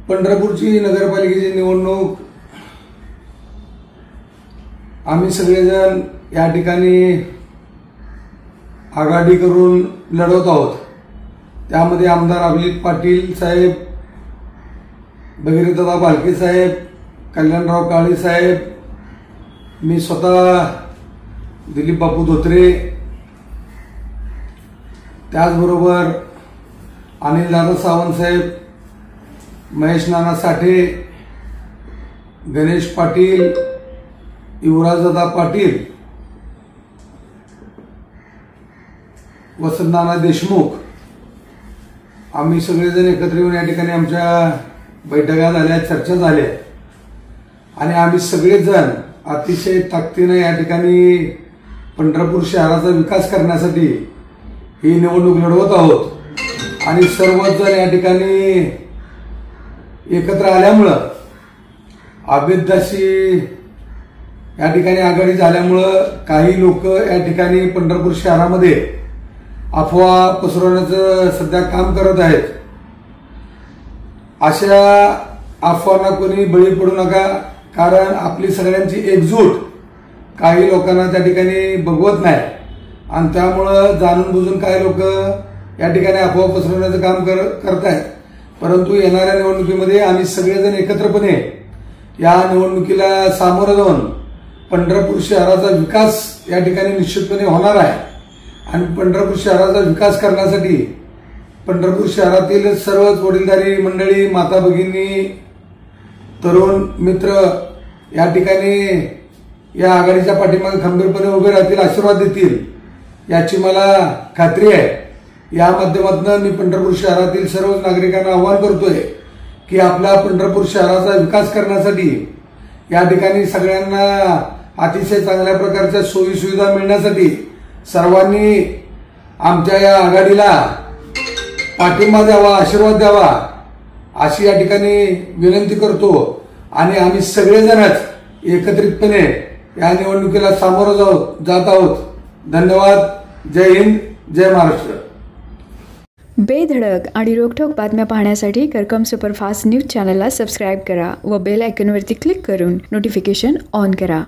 पंढरपूरची नगरपालिकेची निवडणूक आम्ही सगळेजण या ठिकाणी आघाडी करून लढवत आहोत। त्यामध्ये आमदार अभिजित पाटील साहेब, भगीरथदादा भालके साहेब, कल्याणराव काळे साहेब, मी स्वतः दिलीप बापू धोत्रे, त्याचबरोबर अनिलदादा सावंत साहेब, महेश नाना साठे, गणेश पाटील, युवराजदादा पाटील, वसंतनाना देशमुख, आम्ही सगळेजण एकत्र येऊन या ठिकाणी आमच्या बैठका झाल्या, चर्चा झाल्या आणि आम्ही सगळेजण अतिशय ताकदीने या ठिकाणी पंढरपूर शहराचा विकास करण्यासाठी ही निवडणूक लढवत आहोत आणि सर्वच जण या ठिकाणी एकत्र आल्यामुळं अभेद्याशी या ठिकाणी आघाडी झाल्यामुळं काही लोक या ठिकाणी पंढरपूर शहरामध्ये अफवा पसरवण्याचं सध्या काम करत आहेत। अशा अफवांना कोणी बळी पडू नका, कारण आपली सगळ्यांची एकजूट काही लोकांना त्या ठिकाणी बघवत नाही आणि त्यामुळं जाणून बुजून काही लोक या ठिकाणी अफवा पसरवण्याचं काम करत आहेत। परंतु येणाऱ्या निवडणुकीमध्ये आम्ही सगळेजण एकत्रपणे या निवडणुकीला सामोरं जाऊन पंढरपूर शहराचा विकास या ठिकाणी निश्चितपणे होणार आहे आणि पंढरपूर शहराचा विकास करण्यासाठी पंढरपूर शहरातील सर्वच वडीलधारी मंडळी, माता भगिनी, तरुण मित्र या ठिकाणी या आघाडीच्या पाठीमागे खंबीरपणे उभे राहतील, आशीर्वाद देतील याची मला खात्री आहे। या माध्यमातून मी पंढरपूर शहरातील सर्व नागरिकांना आवाहन करतोय की आपल्या पंढरपूर शहराचा विकास करण्यासाठी या ठिकाणी सगळ्यांना अतिशय चांगल्या प्रकारच्या सोयी सुविधा मिळण्यासाठी सर्वांनी आमच्या या आघाडीला पाठिंबा द्यावा, आशीर्वाद द्यावा अशी या ठिकाणी विनंती करतो आणि आम्ही सगळेजणच एकत्रितपणे या निवडणुकीला सामोरं जात आहोत। धन्यवाद। जय हिंद, जय महाराष्ट्र। बेधडक आणि रोखठोक बातम्या पाहण्यासाठी करकम सुपरफास्ट न्यूज चॅनलला सबस्क्राईब करा व बेल आयकॉनवरती क्लिक करून नोटिफिकेशन ऑन करा।